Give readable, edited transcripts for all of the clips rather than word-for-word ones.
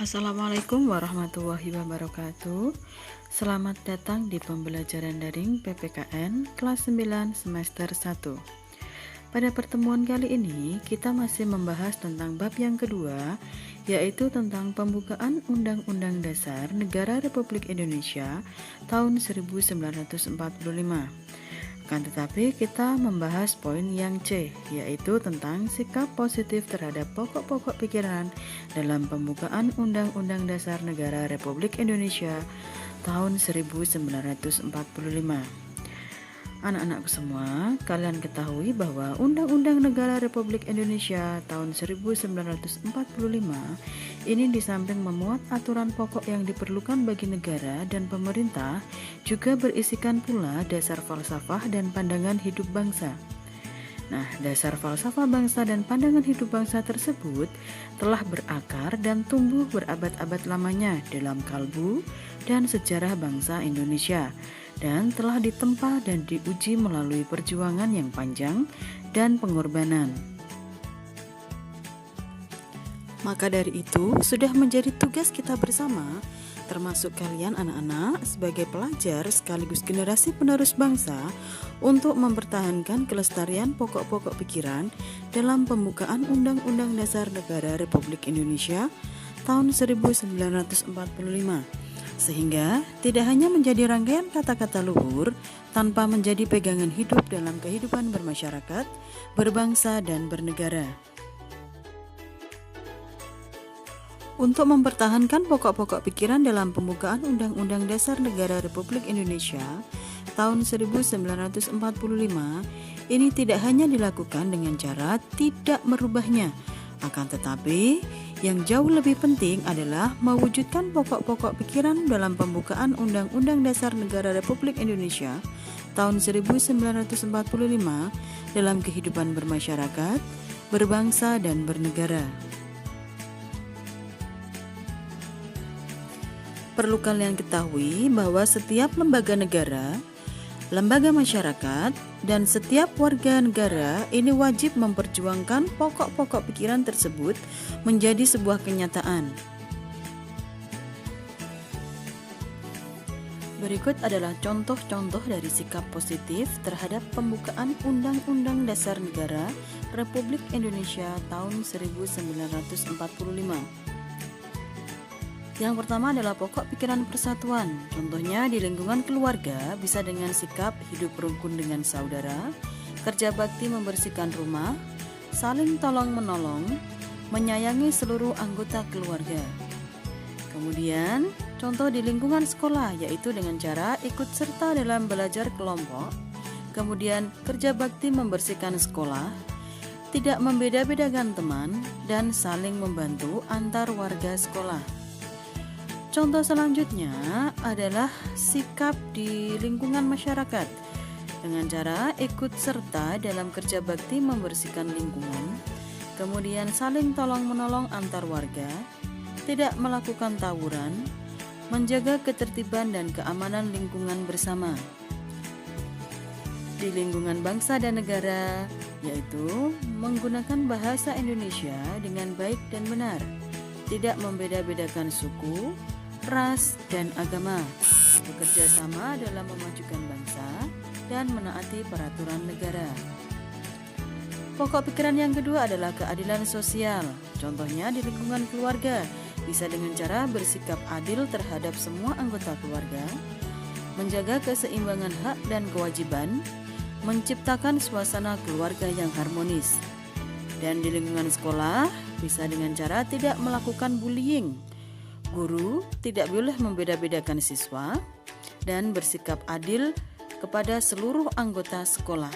Assalamualaikum warahmatullahi wabarakatuh. Selamat datang di pembelajaran daring PPKN kelas 9 semester 1. Pada pertemuan kali ini kita masih membahas tentang bab yang kedua, yaitu tentang pembukaan Undang-Undang Dasar Negara Republik Indonesia tahun 1945. Akan tetapi kita membahas poin yang C, yaitu tentang sikap positif terhadap pokok-pokok pikiran dalam pembukaan Undang-Undang Dasar Negara Republik Indonesia tahun 1945. Anak-anakku semua, kalian ketahui bahwa Undang-Undang Negara Republik Indonesia tahun 1945 ini di samping memuat aturan pokok yang diperlukan bagi negara dan pemerintah, juga berisikan pula dasar falsafah dan pandangan hidup bangsa. Nah, dasar falsafah bangsa dan pandangan hidup bangsa tersebut telah berakar dan tumbuh berabad-abad lamanya dalam kalbu dan sejarah bangsa Indonesia, dan telah ditempa dan diuji melalui perjuangan yang panjang dan pengorbanan. Maka dari itu, sudah menjadi tugas kita bersama, termasuk kalian anak-anak sebagai pelajar sekaligus generasi penerus bangsa, untuk mempertahankan kelestarian pokok-pokok pikiran dalam pembukaan Undang-Undang Dasar Negara Republik Indonesia tahun 1945, sehingga tidak hanya menjadi rangkaian kata-kata luhur tanpa menjadi pegangan hidup dalam kehidupan bermasyarakat, berbangsa, dan bernegara. Untuk mempertahankan pokok-pokok pikiran dalam pembukaan Undang-Undang Dasar Negara Republik Indonesia tahun 1945, ini tidak hanya dilakukan dengan cara tidak merubahnya, akan tetapi yang jauh lebih penting adalah mewujudkan pokok-pokok pikiran dalam pembukaan Undang-Undang Dasar Negara Republik Indonesia tahun 1945 dalam kehidupan bermasyarakat, berbangsa, dan bernegara. Perlu kalian ketahui bahwa setiap lembaga negara, lembaga masyarakat, dan setiap warga negara ini wajib memperjuangkan pokok-pokok pikiran tersebut menjadi sebuah kenyataan. Berikut adalah contoh-contoh dari sikap positif terhadap pembukaan Undang-Undang Dasar Negara Republik Indonesia tahun 1945. Yang pertama adalah pokok pikiran persatuan. Contohnya di lingkungan keluarga bisa dengan sikap hidup rukun dengan saudara, kerja bakti membersihkan rumah, saling tolong-menolong, menyayangi seluruh anggota keluarga. Kemudian, contoh di lingkungan sekolah yaitu dengan cara ikut serta dalam belajar kelompok, kemudian kerja bakti membersihkan sekolah, tidak membeda-bedakan teman, dan saling membantu antar warga sekolah. Contoh selanjutnya adalah sikap di lingkungan masyarakat dengan cara ikut serta dalam kerja bakti membersihkan lingkungan, kemudian saling tolong-menolong antar warga, tidak melakukan tawuran, menjaga ketertiban dan keamanan lingkungan bersama. Di lingkungan bangsa dan negara, yaitu menggunakan bahasa Indonesia dengan baik dan benar, tidak membeda-bedakan suku, ras, dan agama, bekerja sama dalam memajukan bangsa, dan menaati peraturan negara. Pokok pikiran yang kedua adalah keadilan sosial. Contohnya di lingkungan keluarga, bisa dengan cara bersikap adil terhadap semua anggota keluarga, menjaga keseimbangan hak dan kewajiban, menciptakan suasana keluarga yang harmonis. Dan di lingkungan sekolah, bisa dengan cara tidak melakukan bullying. Guru tidak boleh membeda-bedakan siswa dan bersikap adil kepada seluruh anggota sekolah.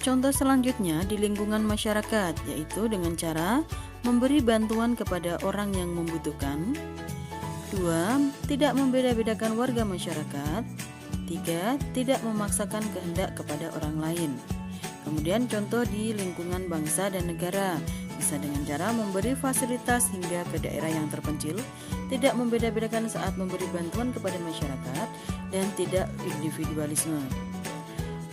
Contoh selanjutnya di lingkungan masyarakat, yaitu dengan cara memberi bantuan kepada orang yang membutuhkan. 2. Tidak membeda-bedakan warga masyarakat. 3. Tidak memaksakan kehendak kepada orang lain. Kemudian contoh di lingkungan bangsa dan negara, bisa dengan cara memberi fasilitas hingga ke daerah yang terpencil, tidak membeda-bedakan saat memberi bantuan kepada masyarakat, dan tidak individualisme.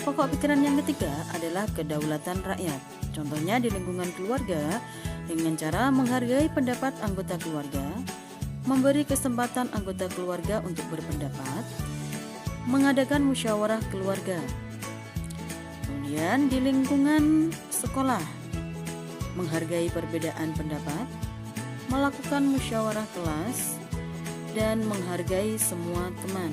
Pokok pikiran yang ketiga adalah kedaulatan rakyat. Contohnya di lingkungan keluarga dengan cara menghargai pendapat anggota keluarga, memberi kesempatan anggota keluarga untuk berpendapat, mengadakan musyawarah keluarga. Kemudian di lingkungan sekolah, menghargai perbedaan pendapat, melakukan musyawarah kelas, dan menghargai semua teman.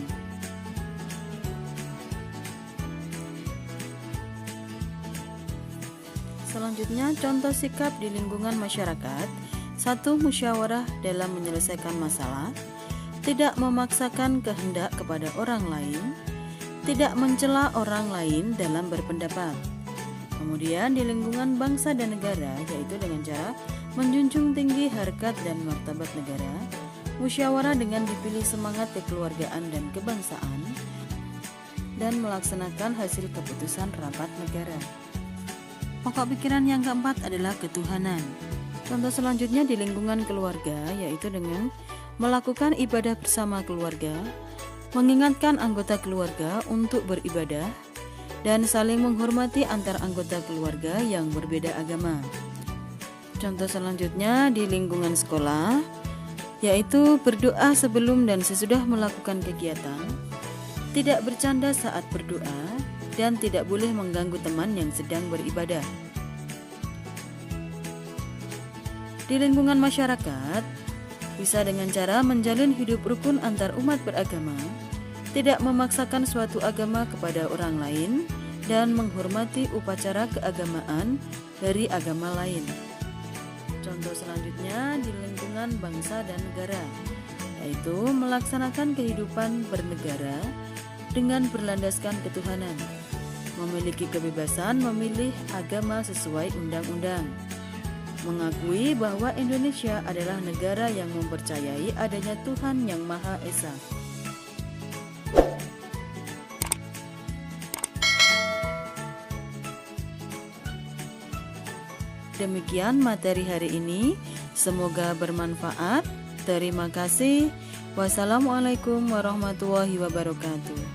Selanjutnya, contoh sikap di lingkungan masyarakat. 1. Musyawarah dalam menyelesaikan masalah, tidak memaksakan kehendak kepada orang lain, tidak mencela orang lain dalam berpendapat. Kemudian di lingkungan bangsa dan negara, yaitu dengan cara menjunjung tinggi harkat dan martabat negara, musyawarah dengan dipilih semangat kekeluargaan dan kebangsaan, dan melaksanakan hasil keputusan rapat negara. Pokok pikiran yang keempat adalah ketuhanan. Contoh selanjutnya di lingkungan keluarga, yaitu dengan melakukan ibadah bersama keluarga, mengingatkan anggota keluarga untuk beribadah, dan saling menghormati antar anggota keluarga yang berbeda agama. Contoh selanjutnya di lingkungan sekolah, yaitu berdoa sebelum dan sesudah melakukan kegiatan, tidak bercanda saat berdoa, dan tidak boleh mengganggu teman yang sedang beribadah. Di lingkungan masyarakat, bisa dengan cara menjalin hidup rukun antar umat beragama, tidak memaksakan suatu agama kepada orang lain, dan menghormati upacara keagamaan dari agama lain. Contoh selanjutnya di lingkungan bangsa dan negara, yaitu melaksanakan kehidupan bernegara dengan berlandaskan ketuhanan, memiliki kebebasan memilih agama sesuai undang-undang, mengakui bahwa Indonesia adalah negara yang mempercayai adanya Tuhan yang Maha Esa. Demikian materi hari ini, semoga bermanfaat. Terima kasih. Wassalamualaikum warahmatullahi wabarakatuh.